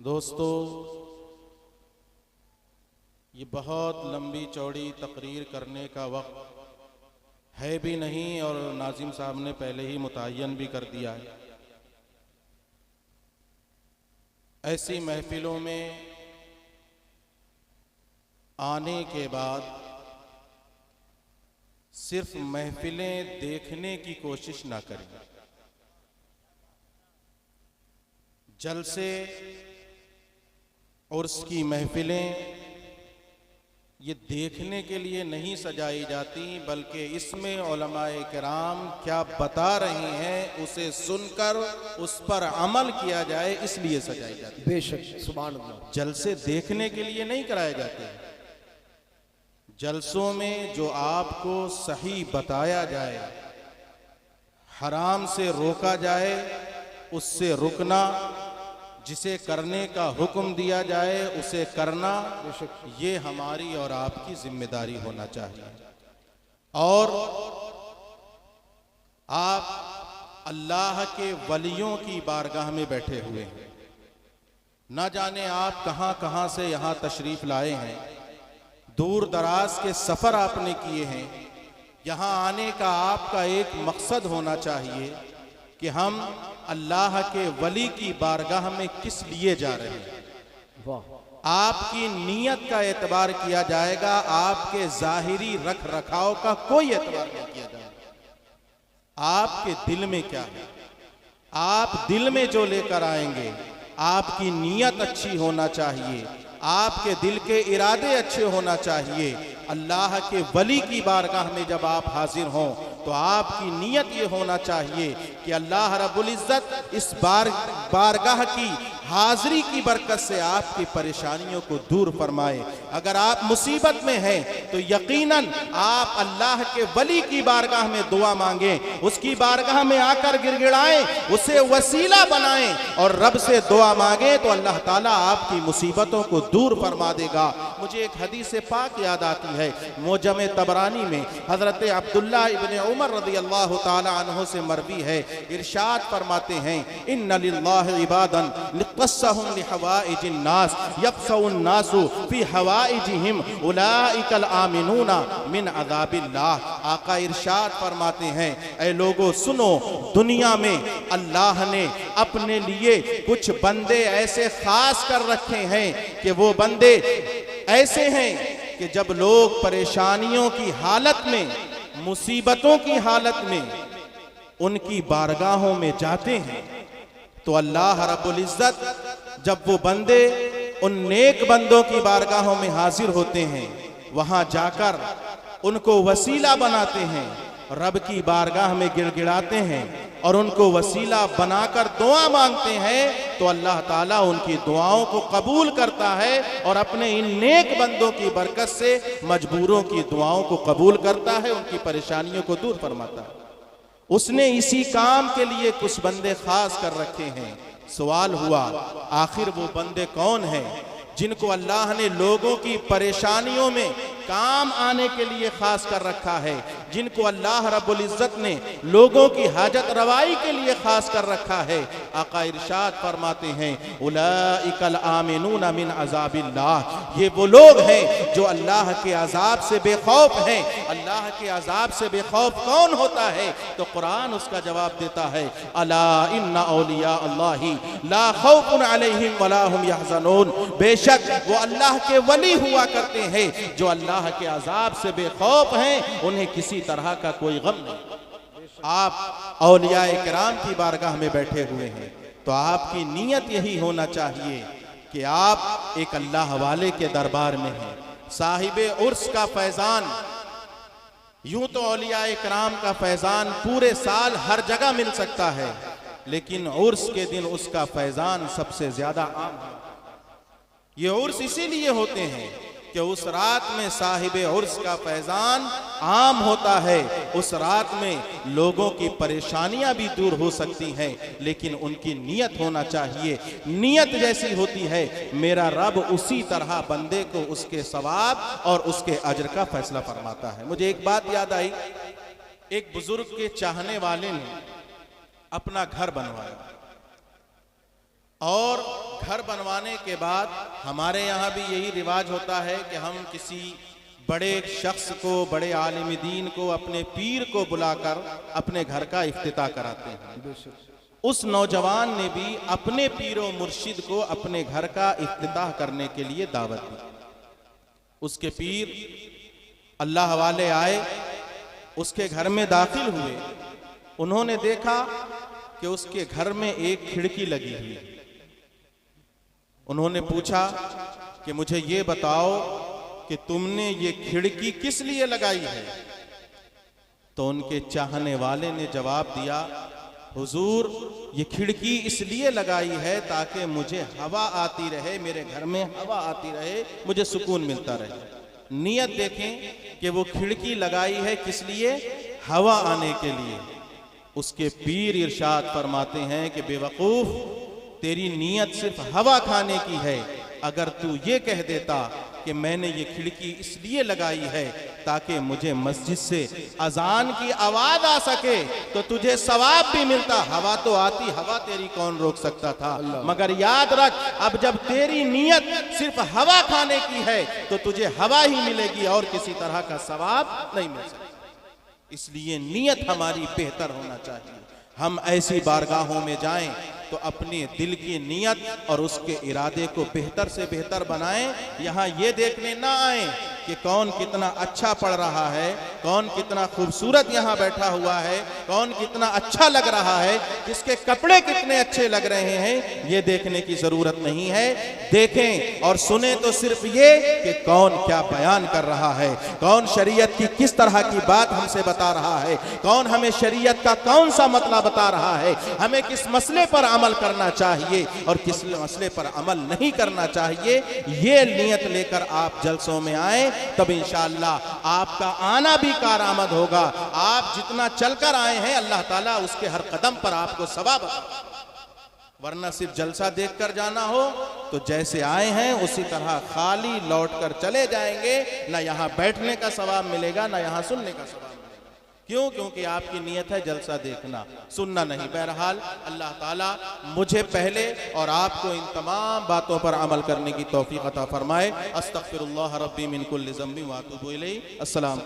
दोस्तों, ये बहुत लंबी चौड़ी तकरीर करने का वक्त है भी नहीं और नाज़िम साहब ने पहले ही मुतय्यन भी कर दिया है। ऐसी महफिलों में आने के बाद सिर्फ महफिलें देखने की कोशिश ना करें। जलसे और उसकी महफिलें ये देखने के लिए नहीं सजाई जाती, बल्कि इसमें उलमाए किराम क्या बता रहे हैं उसे सुनकर उस पर अमल किया जाए, इसलिए सजाई जाती है। बेशक, सुभान अल्लाह। जलसे देखने के लिए नहीं कराए जाते। जलसों में जो आपको सही बताया जाए, हराम से रोका जाए उससे रुकना, जिसे करने का हुक्म दिया जाए उसे करना, ये हमारी और आपकी जिम्मेदारी होना चाहिए। और आप अल्लाह के वलियों की बारगाह में बैठे हुए हैं। न जाने आप कहां कहां से यहां तशरीफ लाए हैं, दूर दराज के सफर आपने किए हैं। यहां आने का आपका एक मकसद होना चाहिए कि हम अल्लाह के वली की बारगाह में किस लिए जा रहे हैं। आपकी नीयत का एतबार किया जाएगा, आपके जाहिरी रख रखाव का कोई एतबार नहीं किया जाएगा। आपके दिल में क्या है, आप दिल में जो लेकर आएंगे, आपकी नीयत अच्छी होना चाहिए, आपके दिल के इरादे अच्छे होना चाहिए। अल्लाह के वली की बारगाह में जब आप हाजिर हों तो आपकी नीयत ये होना चाहिए कि अल्लाह रब्बुल इज्जत इस बारगाह की हाजिरी की बरकत से आपकी परेशानियों को दूर फरमाए। अगर आप मुसीबत में हैं तो यकीनन आप अल्लाह के वली की बारगाह में दुआ मांगें, उसकी बारगाह में आकर गिड़गिड़ाएं, उसे वसीला बनाएं और रब से दुआ मांगें तो अल्लाह ताला आपकी मुसीबतों को दूर फरमा देगा। मुझे एक हदीस पाक याद आती है, मोजम तबरानी में हजरत अब्दुल्ला इब्ने उमर रज़ियल्लाहु ताला अन्हु से मरवी है। इरशाद फरमाते हैं, इन्ना लिल्लाहि इबादन लिक़स्सहुम लिहवाइजिन नास यक़सउन नासु फी हवाइजिहिम उलाइकल आमिनूना मिन अज़ाबिल्लाह। आका इरशाद फरमाते हैं, ऐ लोगो सुनो, दुनिया में अल्लाह ने अपने लिए कुछ बंदे ऐसे खास कर रखे हैं कि वो बंदे ऐसे हैं कि जब लोग परेशानियों की हालत में, मुसीबतों की हालत में उनकी बारगाहों में जाते हैं तो अल्लाह रब्बुल इज्जत जब वो बंदे उन नेक बंदों की बारगाहों में हाजिर होते हैं, वहां जाकर उनको वसीला बनाते हैं, रब की बारगाह में गिड़गिड़ाते हैं और उनको वसीला बनाकर दुआ मांगते हैं, तो अल्लाह ताला उनकी दुआओं को कबूल करता है और अपने इन नेक बंदों की बरकत से मजबूरों की दुआओं को कबूल करता है, उनकी परेशानियों को दूर फरमाता है। उसने इसी काम के लिए कुछ बंदे खास कर रखे हैं। सवाल हुआ, आखिर वो बंदे कौन हैं जिनको अल्लाह ने लोगों की परेशानियों में काम आने के लिए खास कर रखा है, जिनको अल्लाह रब्बुल इज्जत ने लोगों की हाजत रवाई के लिए खास कर रखा है। आका इरशाद फरमाते हैं, उलाइकल आमिनूना मिन अज़ाबिल्लाह। ये वो लोग हैं जो अल्लाह के अजाब से बेखौफ हैं। अल्लाह के अजाब से बेखौफ कौन होता है? तो कुरान उसका जवाब देता है, अला इन्ना औलिया अल्लाही ला खौफुन अलैहिम वला हुम यहज़नून। बेशक वो अल्लाह के वली हुआ करते हैं जो अल्लाह के अजाब से बेखौफ हैं, उन्हें किसी तरह का कोई गम नहीं। आप औलियाए किराम की बारगाह में बैठे हुए हैं तो आपकी नीयत यही होना चाहिए कि आप एक अल्लाह वाले के दरबार में हैं। साहिबे उर्स का फैजान, यूं तो औलियाए किराम का फैजान पूरे साल हर जगह मिल सकता है, लेकिन उर्स के दिन उसका फैजान सबसे ज्यादा आम है। ये उर्स इसीलिए होते हैं कि उस रात में साहिबे उर्स का फैजान आम होता है। उस रात में लोगों की परेशानियां भी दूर हो सकती हैं, लेकिन उनकी नीयत होना चाहिए। नीयत जैसी होती है, मेरा रब उसी तरह बंदे को उसके सवाब और उसके अजर का फैसला फरमाता है। मुझे एक बात याद आई, एक बुजुर्ग के चाहने वाले ने अपना घर बनवाया और घर बनवाने के बाद हमारे यहाँ भी यही रिवाज होता है कि हम किसी बड़े शख्स को, बड़े आलिम दीन को, अपने पीर को बुलाकर अपने घर का इफ्तिताह कराते हैं। उस नौजवान ने भी अपने पीरो मुर्शिद को अपने घर का इफ्तिताह करने के लिए दावत दी। उसके पीर अल्लाह वाले आए, उसके घर में दाखिल हुए। उन्होंने देखा कि उसके घर में एक खिड़की लगी हुई है। उन्होंने पूछा कि मुझे ये बताओ कि तुमने ये खिड़की किस लिए लगाई है? तो उनके चाहने वाले ने जवाब दिया, हुजूर ये खिड़की इसलिए लगाई है ताकि मुझे हवा आती रहे, मेरे घर में हवा आती रहे, मुझे सुकून मिलता रहे। नियत देखें कि वो खिड़की लगाई है किस लिए? हवा आने के लिए। उसके पीर इरशाद फरमाते हैं कि बेवकूफ, तेरी नीयत सिर्फ हवा खाने की है। अगर तू ये कह देता कि मैंने ये खिड़की इसलिए लगाई है ताकि मुझे मस्जिद से अजान की आवाज आ सके तो तुझे सवाब भी मिलता। हवा तो आती, हवा तेरी कौन रोक सकता था। मगर याद रख, अब जब तेरी नीयत सिर्फ हवा खाने की है तो तुझे हवा ही मिलेगी और किसी तरह का सवाब नहीं मिल सकता। इसलिए नीयत हमारी बेहतर होना चाहिए। हम ऐसी बारगाहों में जाएं तो अपने दिल की नीयत और उसके इरादे को बेहतर से बेहतर बनाएं। यहाँ ये देखने ना आए कि कौन कितना अच्छा पढ़ रहा है, कौन कितना खूबसूरत यहाँ बैठा हुआ है, कौन कितना अच्छा लग रहा है, किसके कपड़े कितने अच्छे लग रहे हैं, ये देखने की जरूरत नहीं है। देखें और सुने तो सिर्फ ये कि कौन क्या बयान कर रहा है, कौन शरीयत की किस तरह की बात हमसे बता रहा है, कौन हमें शरीयत का कौन सा मतलब बता रहा है, हमें किस मसले पर अमल करना चाहिए और किस मसले पर अमल नहीं करना चाहिए। ये नियत लेकर आप जलसों में आए तब इंशाअल्लाह आपका आना भी कारआमद होगा। आप जितना चलकर आए हैं अल्लाह ताला उसके हर कदम पर आपको सवाब। वरना सिर्फ जलसा देखकर जाना हो तो जैसे आए हैं उसी तरह खाली लौटकर चले जाएंगे। ना यहाँ बैठने का सवाब मिलेगा, ना यहाँ सुनने का सवाब। क्यों? क्योंकि आपकी नीयत है जलसा देखना, सुनना नहीं। बहरहाल अल्लाह ताला मुझे पहले और आपको इन तमाम बातों पर अमल करने की तौफीक अता फरमाए। अस्तगफिरुल्लाह रब्बी मिन कुल्लि ज़ंबि व अतूबु इलैहि। अस्सलाम।